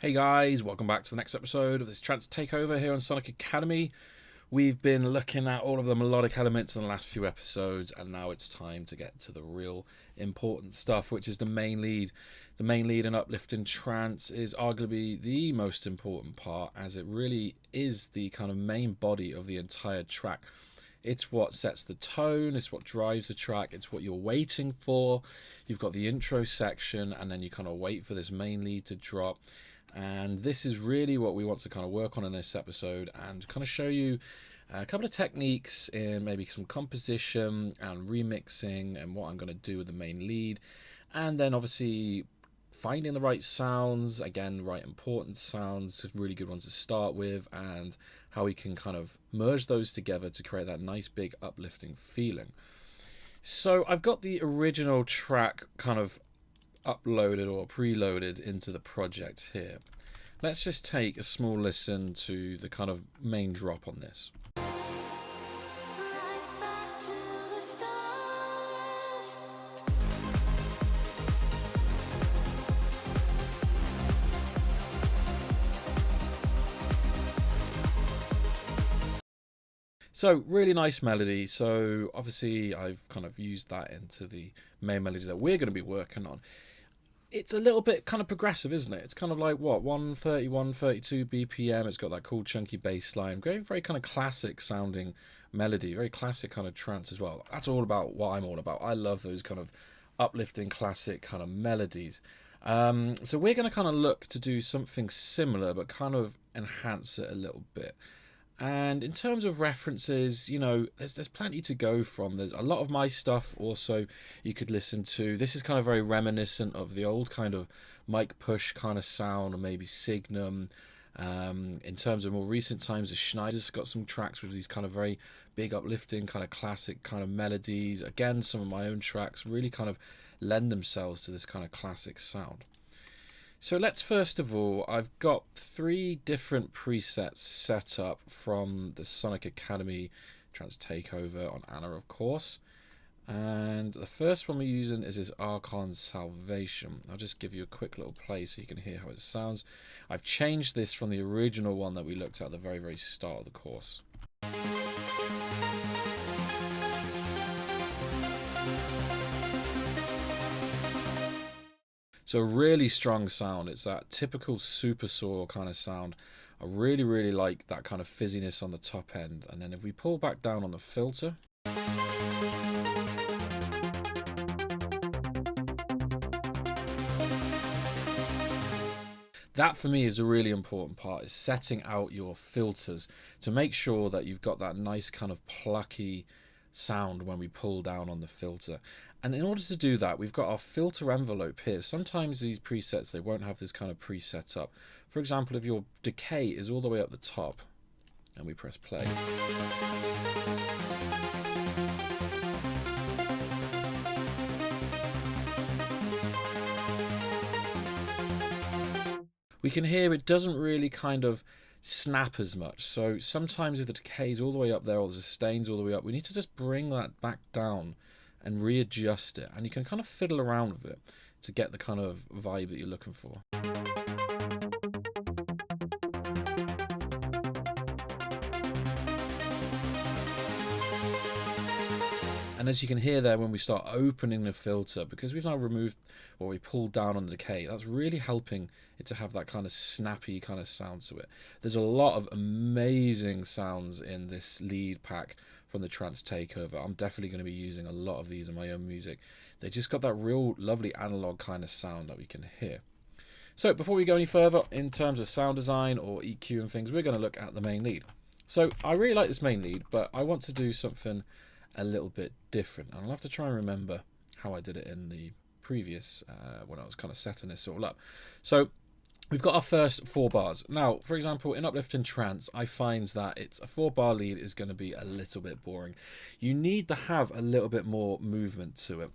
Hey guys, welcome back to the next episode of this Trance Takeover here on Sonic Academy. We've been looking at all of the melodic elements in the last few episodes, and now it's time to get to the real important stuff, which is the main lead. The main lead in Uplifting Trance is arguably the most important part, as it really is the kind of main body of the entire track. It's what sets the tone, it's what drives the track, it's what you're waiting for. You've got the intro section, and then you kind of wait for this main lead to drop. And this is really what we want to kind of work on in this episode and kind of show you a couple of techniques in maybe some composition and remixing and what I'm going to do with the main lead. And then obviously finding the right sounds, again, right important sounds, really good ones to start with, and how we can kind of merge those together to create that nice big uplifting feeling. So I've got the original track kind of uploaded or preloaded into the project here. Let's just take a small listen to the kind of main drop on this. So really nice melody. So obviously I've kind of used that into the main melody that we're going to be working on. It's a little bit kind of progressive, isn't it? It's kind of like, what, 130, 132 BPM. It's got that cool chunky bass line. Very kind of classic sounding melody. Very classic kind of trance as well. That's all about what I'm all about. I love those kind of uplifting classic kind of melodies. So we're going to kind of look to do something similar, but kind of enhance it a little bit. And in terms of references, you know, there's plenty to go from. There's a lot of my stuff also you could listen to. This is kind of very reminiscent of the old kind of Mike Push kind of sound, or maybe Signum. In terms of more recent times, the Schneider's got some tracks with these kind of very big uplifting kind of classic kind of melodies. Again, some of my own tracks really kind of lend themselves to this kind of classic sound. So let's first of all, I've got 3 different presets set up from the Sonic Academy Trance Takeover on Anna, of course. And the first one we're using is this Archon Salvation. I'll just give you a quick little play so you can hear how it sounds. I've changed this from the original one that we looked at the very start of the course. So really strong sound. It's that typical super saw kind of sound. I really like that kind of fizziness on the top end. And then if we pull back down on the filter, that for me is a really important part, is setting out your filters to make sure that you've got that nice kind of plucky sound when we pull down on the filter. And in order to do that, we've got our filter envelope here. Sometimes these presets, they won't have this kind of preset up. For example, if your decay is all the way up the top and we press play, we can hear it doesn't really kind of snap as much. So sometimes if the decay is all the way up there or the sustain's all the way up, we need to just bring that back down and readjust it. And you can kind of fiddle around with it to get the kind of vibe that you're looking for. And as you can hear there, when we start opening the filter, because we've now removed, or we pulled down on the decay, that's really helping it to have that kind of snappy kind of sound to it. There's a lot of amazing sounds in this lead pack from the Trance Takeover. I'm definitely going to be using a lot of these in my own music. They just got that real lovely analog kind of sound that we can hear. So before we go any further in terms of sound design or EQ and things, we're going to look at the main lead. So I really like this main lead, but I want to do something a little bit different. And I'll have to try and remember how I did it in the previous, when I was kind of setting this all up. So we've got our first 4 bars. Now, for example, in Uplifting Trance, I find that it's a 4-bar lead is going to be a little bit boring. You need to have a little bit more movement to it.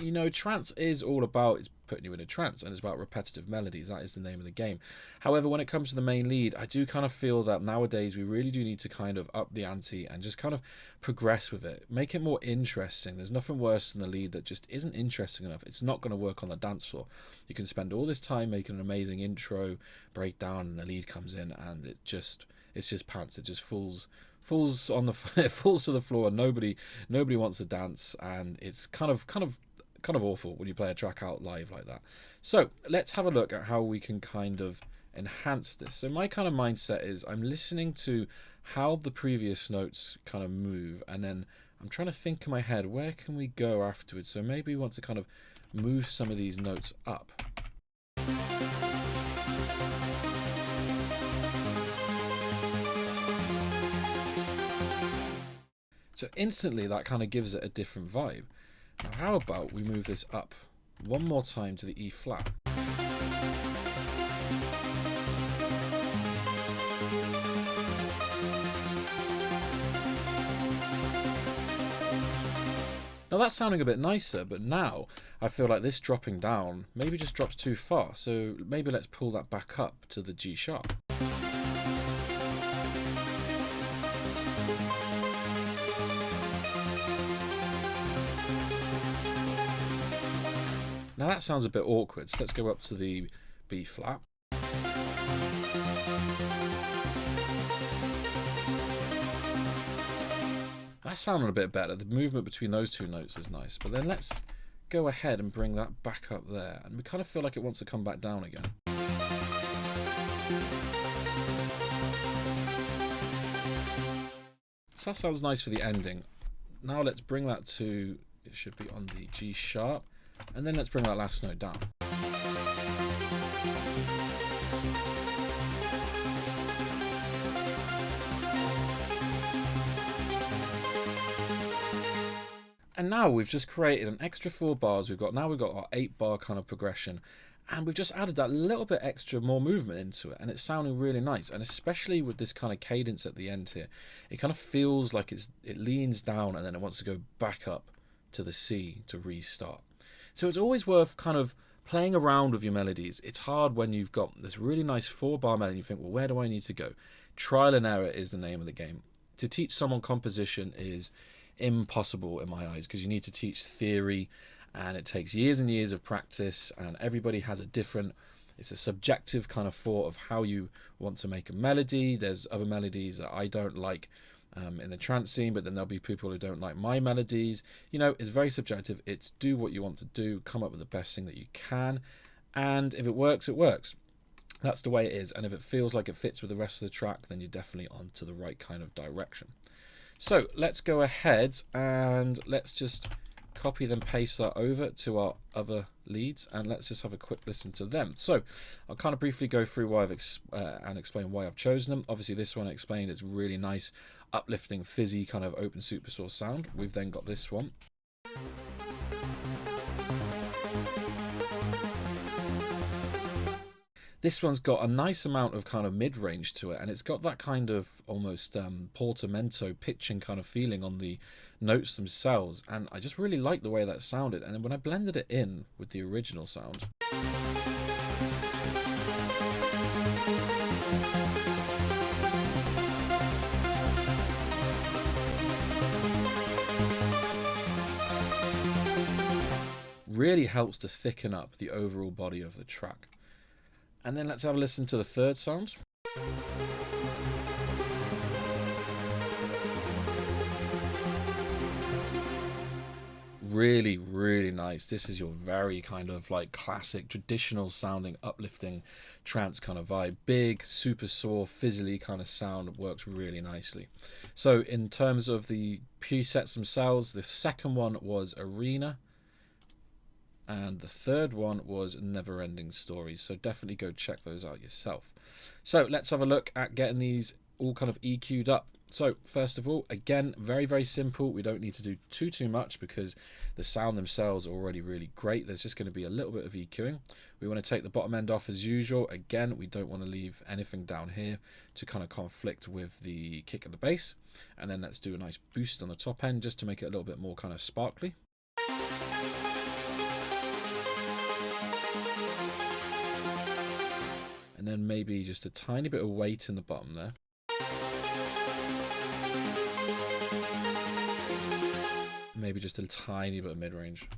you know, trance is all about, it's putting you in a trance, and it's about repetitive melodies. That is the name of the game. However, when it comes to the main lead, I do kind of feel that nowadays we really do need to kind of up the ante and just kind of progress with it, make it more interesting. There's nothing worse than the lead that just isn't interesting enough. It's not going to work on the dance floor. You can spend all this time making an amazing intro breakdown, and the lead comes in, and it's just pants. It just falls on the it falls to the floor, and nobody wants to dance, and it's kind of awful when you play a track out live like that. So let's have a look at how we can kind of enhance this. So my kind of mindset is I'm listening to how the previous notes kind of move, and then I'm trying to think in my head, where can we go afterwards? So maybe we want to kind of move some of these notes up. So instantly that kind of gives it a different vibe. Now how about we move this up one more time to the E flat. Now that's sounding a bit nicer, but now I feel like this dropping down maybe just drops too far. So maybe let's pull that back up to the G sharp. Now that sounds a bit awkward, so let's go up to the B flat. That's sounding a bit better. The movement between those two notes is nice, but then let's go ahead and bring that back up there, and we kind of feel like it wants to come back down again. So that sounds nice for the ending. Now let's bring that to, it should be on the G sharp, and then let's bring that last note down. And now we've just created an extra 4 bars. We've got our 8 bar kind of progression, and we've just added that little bit extra more movement into it, and it's sounding really nice. And especially with this kind of cadence at the end here, it kind of feels like it leans down and then it wants to go back up to the C to restart. So it's always worth kind of playing around with your melodies. It's hard when you've got this really nice 4 bar melody and you think, well, where do I need to go? Trial and error is the name of the game. To teach someone composition is impossible in my eyes, because you need to teach theory, and it takes years and years of practice, and everybody has it's a subjective kind of thought of how you want to make a melody. There's other melodies that I don't like in the trance scene, but then there'll be people who don't like my melodies. You know, it's very subjective. It's do what you want to do, come up with the best thing that you can, and if it works, it works. That's the way it is, and if it feels like it fits with the rest of the track, then you're definitely on to the right kind of direction. So let's go ahead and let's just copy and paste that over to our other leads, and let's just have a quick listen to them. So I'll kind of briefly go through why and explain why I've chosen them. Obviously this one I explained is really nice, uplifting, fizzy kind of open supersaw sound. We've then got this one. This one's got a nice amount of kind of mid-range to it, and it's got that kind of almost portamento pitching kind of feeling on the notes themselves, and I just really like the way that sounded. And when I blended it in with the original sound, really helps to thicken up the overall body of the track. And then let's have a listen to the third sound. Really, really nice. This is your very kind of like classic, traditional sounding, uplifting trance kind of vibe. Big, super saw, fizzily kind of sound works really nicely. So in terms of the presets themselves, the second one was Arena, and the third one was Never Ending Stories. So definitely go check those out yourself. So let's have a look at getting these all kind of EQ'd up. So first of all, again, very, very simple. We don't need to do too much because the sound themselves are already really great. There's just going to be a little bit of EQing. We want to take the bottom end off as usual. Again, we don't want to leave anything down here to kind of conflict with the kick and the bass. And then let's do a nice boost on the top end just to make it a little bit more kind of sparkly. and maybe just a tiny bit of weight in the bottom there. Maybe just a tiny bit of mid-range.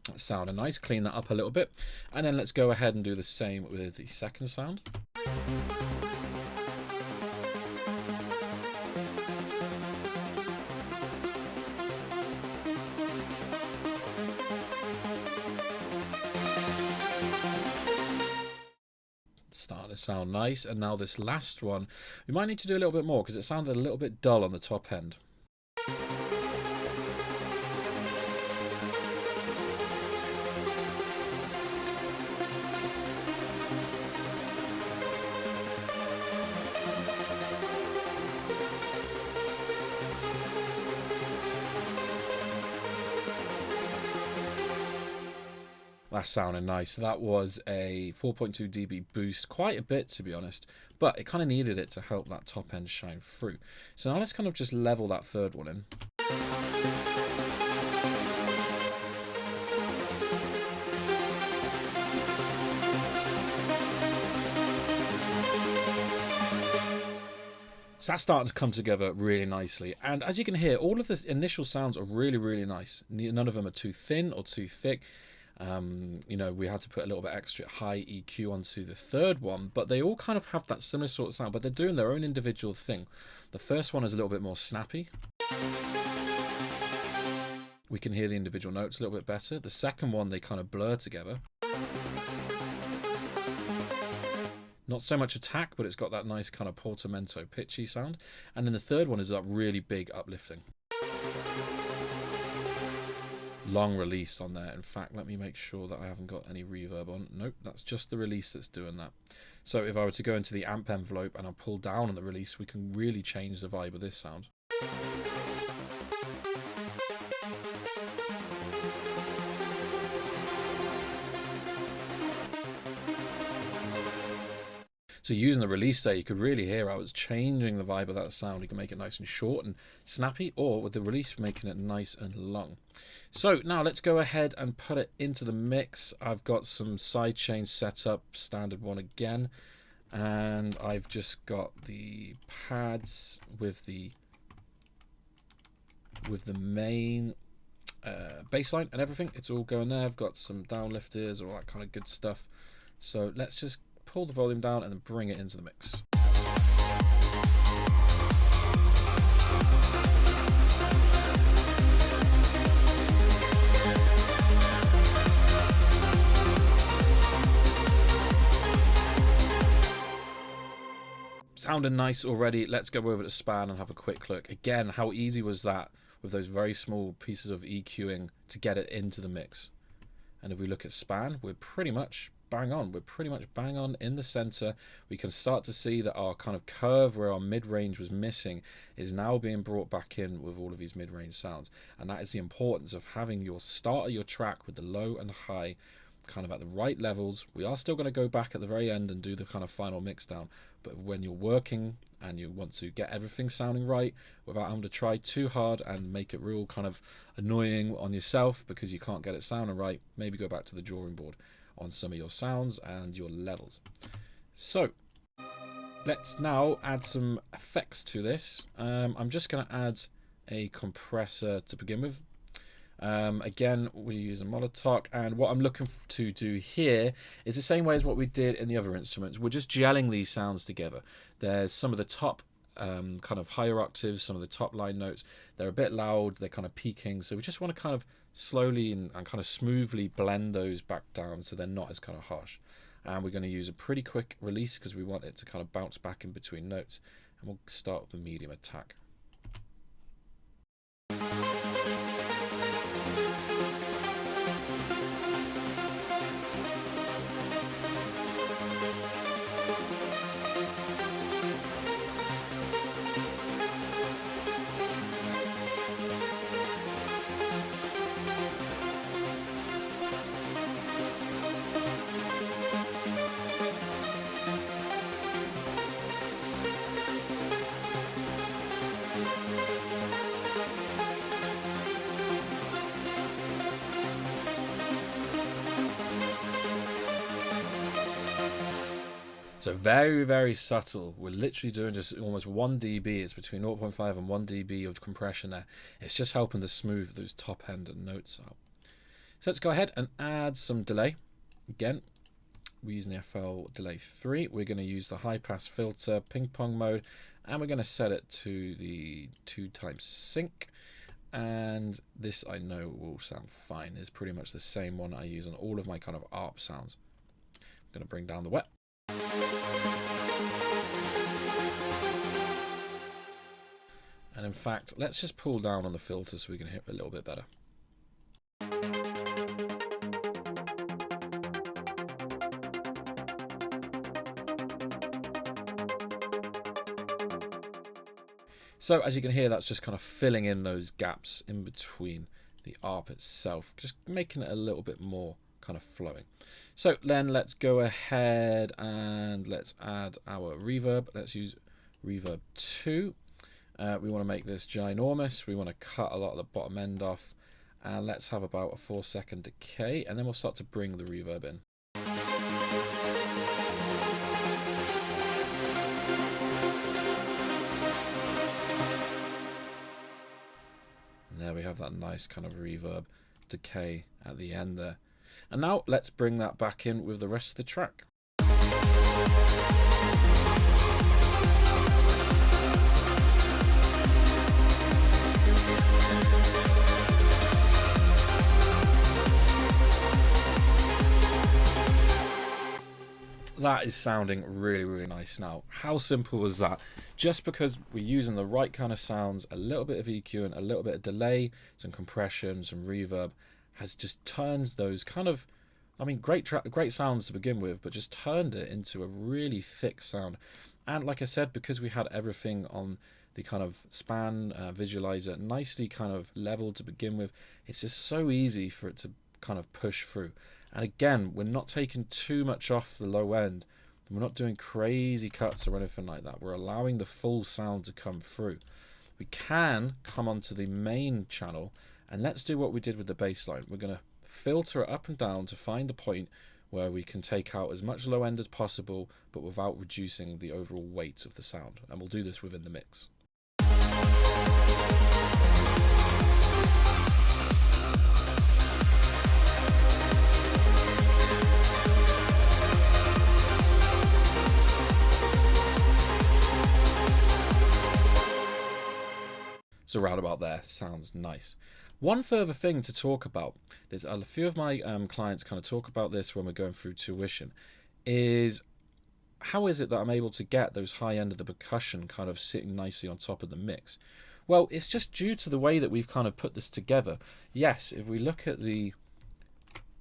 That's sounding nice. Clean that up a little bit. And then let's go ahead and do the same with the second sound. Starting to sound nice. And now this last one, we might need to do a little bit more because it sounded a little bit dull on the top end. That's sounding nice. That was a 4.2 dB boost, quite a bit to be honest, but it kind of needed it to help that top end shine through. So now let's kind of just level that third one in. So that's starting to come together really nicely. And as you can hear, all of the initial sounds are really, really nice. None of them are too thin or too thick. You know, we had to put a little bit extra high EQ onto the third one, but they all kind of have that similar sort of sound, but they're doing their own individual thing. The first one is a little bit more snappy. We can hear the individual notes a little bit better. The second one, they kind of blur together. Not so much attack, but it's got that nice kind of portamento pitchy sound. And then the third one is that really big uplifting. Long release on there. In fact, let me make sure that I haven't got any reverb on. Nope, that's just the release that's doing that. So if I were to go into the amp envelope and I pull down on the release, we can really change the vibe of this sound. So using the release there, you could really hear I was changing the vibe of that sound. You can make it nice and short and snappy, or with the release making it nice and long. So now let's go ahead and put it into the mix. I've got some sidechains set up, standard one again, and I've just got the pads with the main bass line and everything. It's all going there. I've got some downlifters, all that kind of good stuff. So let's just pull the volume down and then bring it into the mix. Sounding nice already. Let's go over to Span and have a quick look. Again, how easy was that with those very small pieces of EQing to get it into the mix? And if we look at Span, we're pretty much bang on. We're pretty much bang on in the center. We can start to see that our kind of curve where our mid-range was missing is now being brought back in with all of these mid-range sounds. And that is the importance of having your start of your track with the low and high kind of at the right levels. We are still going to go back at the very end and do the kind of final mix down, but when you're working and you want to get everything sounding right without having to try too hard and make it real kind of annoying on yourself because you can't get it sounding right, maybe go back to the drawing board on some of your sounds and your levels. So let's now add some effects to this. I'm just going to add a compressor to begin with. Again, we use a Molotok, and what I'm looking to do here is the same way as what we did in the other instruments. We're just gelling these sounds together. There's some of the top kind of higher octaves, some of the top line notes. They're a bit loud, they're kind of peaking, so we just want to kind of slowly and kind of smoothly blend those back down so they're not as kind of harsh. And we're going to use a pretty quick release because we want it to kind of bounce back in between notes. And we'll start with the medium attack. So very, very subtle. We're literally doing just almost 1 dB. It's between 0.5 and 1 dB of compression there. It's just helping to smooth those top end notes out. So let's go ahead and add some delay. Again, we're using the FL Delay 3. We're going to use the high pass filter ping pong mode, and we're going to set it to the 2x sync. And this I know will sound fine. It's pretty much the same one I use on all of my kind of ARP sounds. I'm going to bring down the wet. And in fact, let's just pull down on the filter so we can hit a little bit better. So as you can hear, that's just kind of filling in those gaps in between the ARP itself, just making it a little bit more kind of flowing. So then let's go ahead and let's add our reverb. Let's use reverb 2. We want to make this ginormous. We want to cut a lot of the bottom end off, and let's have about a 4-second decay, and then we'll start to bring the reverb in. And there we have that nice kind of reverb decay at the end there. And now let's bring that back in with the rest of the track. That is sounding really, really nice now. How simple was that? Just because we're using the right kind of sounds, a little bit of EQ and a little bit of delay, some compression, some reverb, has just turned those kind of, I mean, great sounds to begin with, but just turned it into a really thick sound. And like I said, because we had everything on the kind of span visualizer nicely kind of leveled to begin with, it's just so easy for it to kind of push through. And again, we're not taking too much off the low end. We're not doing crazy cuts or anything like that. We're allowing the full sound to come through. We can come onto the main channel, and let's do what we did with the bass line. We're going to filter it up and down to find a point where we can take out as much low end as possible, but without reducing the overall weight of the sound. And we'll do this within the mix. So round about there sounds nice. One further thing to talk about, there's a few of my clients kind of talk about this when we're going through tuition, is how is it that I'm able to get those high end of the percussion kind of sitting nicely on top of the mix? Well, it's just due to the way that we've kind of put this together. Yes, if we look at the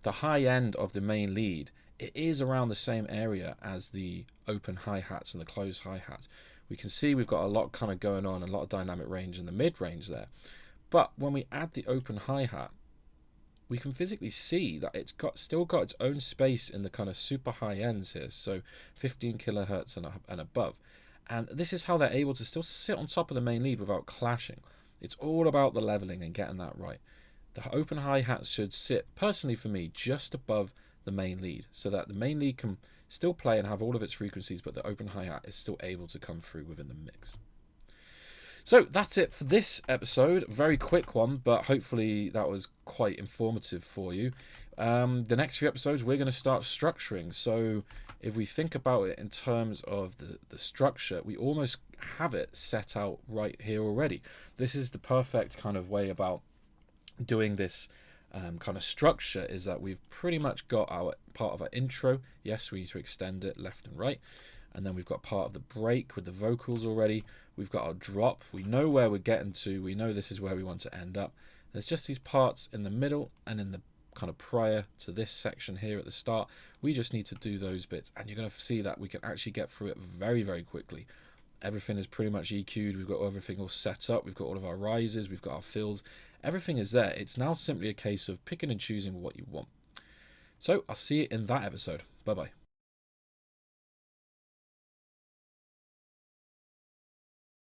high end of the main lead, it is around the same area as the open hi-hats and the closed hi-hats. We can see we've got a lot kind of going on, a lot of dynamic range in the mid-range there. But when we add the open hi-hat, we can physically see that it's still got its own space in the kind of super high ends here, so 15 kilohertz and above. And this is how they're able to still sit on top of the main lead without clashing. It's all about the leveling and getting that right. The open hi-hat should sit, personally for me, just above the main lead, so that the main lead can still play and have all of its frequencies, but the open hi-hat is still able to come through within the mix. So that's it for this episode. Very quick one, but hopefully that was quite informative for you. The next few episodes we're going to start structuring. So if we think about it in terms of the structure, we almost have it set out right here already. This is the perfect kind of way about doing this kind of structure, is that we've pretty much got our part of our intro. Yes, we need to extend it left and right. And then we've got part of the break with the vocals already. We've got our drop. We know where we're getting to. We know this is where we want to end up. There's just these parts in the middle and in the kind of prior to this section here at the start. We just need to do those bits. And you're going to see that we can actually get through it very, very quickly. Everything is pretty much EQ'd. We've got everything all set up. We've got all of our rises. We've got our fills. Everything is there. It's now simply a case of picking and choosing what you want. So I'll see you in that episode. Bye-bye.